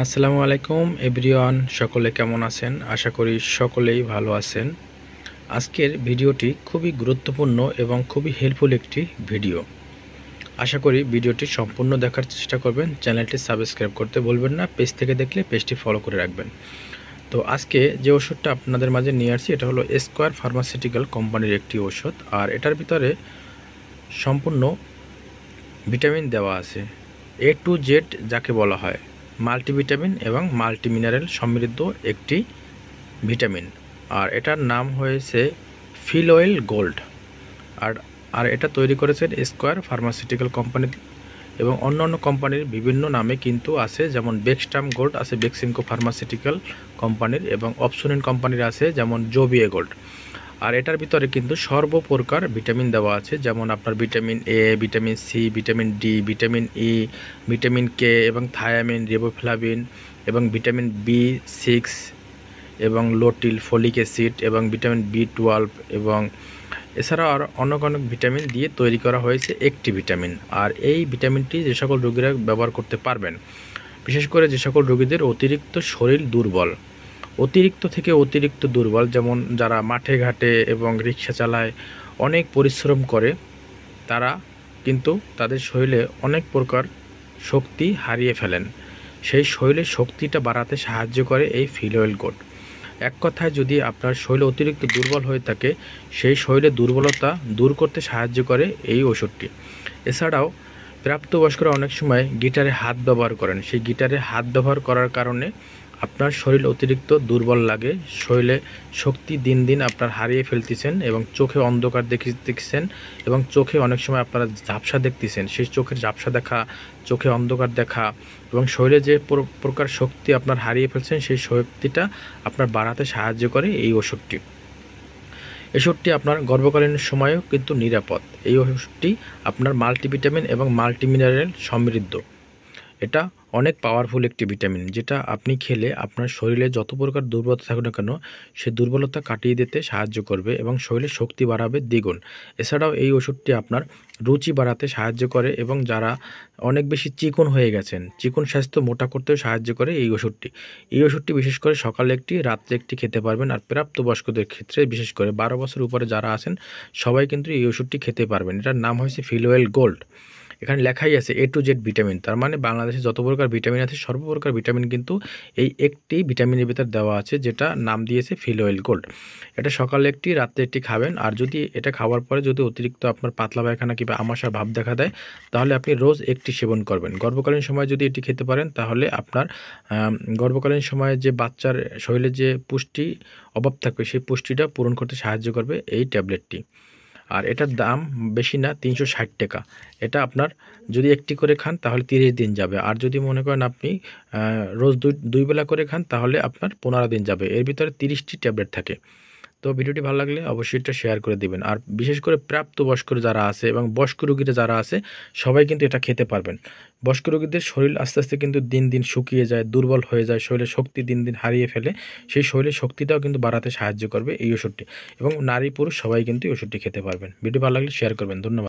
আসসালামু আলাইকুম এভরিওয়ান, সকলে কেমন আছেন? আশা করি সকলেই ভালো আছেন। আজকের ভিডিওটি খুবই গুরুত্বপূর্ণ এবং খুবই হেল্পফুল একটি ভিডিও। আশা করি ভিডিওটি সম্পূর্ণ দেখার চেষ্টা করবেন। চ্যানেলটি সাবস্ক্রাইব করতে ভুলবেন না। পেজ থেকে দেখলে পেজটি ফলো করে রাখবেন। তো আজকে যে ওষুধটা আপনাদের মাঝে নিয়ে আসছি এটা হলো স্কয়ার ফার্মাসিউটিক্যাল কোম্পানির একটি ওষুধ, আর এটার ভিতরে সম্পূর্ণ ভিটামিন দেওয়া আছে, A to Z যাকে বলা হয়, মাল্টিভিটামিন এবং মাল্টি মিনারেল সমৃদ্ধ একটি ভিটামিন। আর এটার নাম হয়েছে ফিলওয়েল গোল্ড। আর আর এটা তৈরি করেছেন স্কয়ার ফার্মাসিউটিক্যাল কোম্পানি, এবং অন্যান্য কোম্পানির বিভিন্ন নামে কিন্তু আছে, যেমন বেক্সটাম গোল্ড আছে বেক্সিমকো ফার্মাসিউটিক্যাল কোম্পানির, এবং অপসোনিন কোম্পানির আছে যেমন জোবিএ গোল্ড। আর এটার ভিতরে কিন্তু সর্বপ্রকার ভিটামিন দেওয়া আছে, যেমন আপনার vitamin A, vitamin C, vitamin D, vitamin E, vitamin K এবং থায়ামিন, রিবোফ্লাভিন এবং ভিটামিন B6 এবং লোটিল, ফলিক অ্যাসিড এবং ভিটামিন B12 এবং এছাড়াও আর অনেক অনেক ভিটামিন দিয়ে তৈরি করা হয়েছে একটি ভিটামিন। আর এই ভিটামিনটি যে সকল রোগীরা ব্যবহার করতে পারবেন, বিশেষ করে যে সকল রোগীদের অতিরিক্ত শরীর দুর্বল, অতিরিক্ত থেকে অতিরিক্ত দুর্বল, যেমন যারা মাঠে ঘাটে এবং রিক্সা চালায়, অনেক পরিশ্রম করে, তারা কিন্তু তাদের শরীরে অনেক প্রকার শক্তি হারিয়ে ফেলেন। সেই শরীরের শক্তিটা বাড়াতে সাহায্য করে এই ফিলওয়েল গোল্ড। এক কথায়, যদি আপনার শরীর অতিরিক্ত দুর্বল হয়ে থাকে, সেই শরীরের দুর্বলতা দূর করতে সাহায্য করে এই ওষুধটি। এছাড়াও প্রাপ্তবয়স্করা অনেক সময় গিটারে হাত ব্যবহার করেন, সেই গিটারে হাত ব্যবহার করার কারণে আপনার শরীর অতিরিক্ত দুর্বল লাগে, শরীরে শক্তি দিন দিন আপনার হারিয়ে ফেলতেছেন এবং চোখে অন্ধকার দেখতেছেন, এবং চোখে অনেক সময় আপনারা ঝাপসা দেখতেছেন। সেই চোখের ঝাপসা দেখা, চোখে অন্ধকার দেখা এবং শরীরে যে প্রকার শক্তি আপনার হারিয়ে ফেলছেন, সেই শক্তিটা আপনার বাড়াতে সাহায্য করে এই ওষুধটি। ওষুধটি আপনার গর্ভকালীন সময়েও কিন্তু নিরাপদ। এই ওষুধটি আপনার মাল্টিভিটামিন এবং মাল্টি মিনারেল সমৃদ্ধ। এটা অনেক পাওয়ারফুল একটি ভিটামিন, যেটা আপনি খেলে আপনার শরীরে যত প্রকার দুর্বলতা থাকুক না কেন, সেই দুর্বলতা কাটিয়ে দিতে সাহায্য করবে এবং শরীরে শক্তি বাড়াবে দ্বিগুণ। এছাড়াও এই ওষুধটি আপনার রুচি বাড়াতে সাহায্য করে, এবং যারা অনেক বেশি চিকন হয়ে গেছেন, চিকন স্বাস্থ্য মোটা করতেও সাহায্য করে এই ওষুধটি। এই ওষুধটি বিশেষ করে সকালে একটি, রাত্রে একটি খেতে পারবেন। আর প্রাপ্তবয়স্কদের ক্ষেত্রে, বিশেষ করে 12 বছর উপরে যারা আছেন, সবাই কিন্তু এই ওষুধটি খেতে পারবেন। এটার নাম হয়েছে ফিলওয়েল গোল্ড। এখানে লেখাই আছে A to Z ভিটামিন, তার মানে বাংলাদেশে যত প্রকার ভিটামিন আছে সর্বপ্রকার ভিটামিন কিন্তু এই একটি ভিটামিনের ভিতর দেওয়া আছে, যেটা নাম দিয়েছে ফিলওয়েল গোল্ড। এটা সকালে একটি, রাত্রে একটি খাবেন। আর যদি এটা খাওয়ার পরে যদি অতিরিক্ত আপনার পাতলা পায়খানা কিংবা আমাশা ভাব দেখা দেয়, তাহলে আপনি রোজ একটি সেবন করবেন। গর্ভকালীন সময় যদি এটি খেতে পারেন, তাহলে আপনার গর্ভকালীন সময়ে যে বাচ্চার শরীরে যে পুষ্টি অভাব থাকবে, সেই পুষ্টিটা পূরণ করতে সাহায্য করবে এই ট্যাবলেটটি। আর এটার দাম বেশি না, 360 টাকা। এটা আপনার যদি একটি করে খান তাহলে 30 দিন যাবে, আর যদি মনে করেন আপনি রোজ দুই বেলা করে খান, তাহলে আপনার 15 দিন যাবে। এর ভিতরে 30টি ট্যাবলেট থাকে। তো ভিডিওটি ভালো লাগলে অবশ্যই এটা শেয়ার করে দিবেন। আর বিশেষ করে প্রাপ্তবয়স্ক যারা আছে এবং বয়স্ক রোগীরা যারা আছে, সবাই কিন্তু এটা খেতে পারবেন। বয়স্ক রোগীদের শরীর আস্তে আস্তে কিন্তু দিন দিন শুকিয়ে যায়, দুর্বল হয়ে যায়, শরীরে শক্তি দিন দিন হারিয়ে ফেলে। সেই শরীরের শক্তিটাও কিন্তু বাড়াতে সাহায্য করবে এই ওষুধটি, এবং নারী পুরুষ সবাই কিন্তু এই ওষুধটি খেতে পারবেন। ভিডিও ভালো লাগলে শেয়ার করবেন। ধন্যবাদ।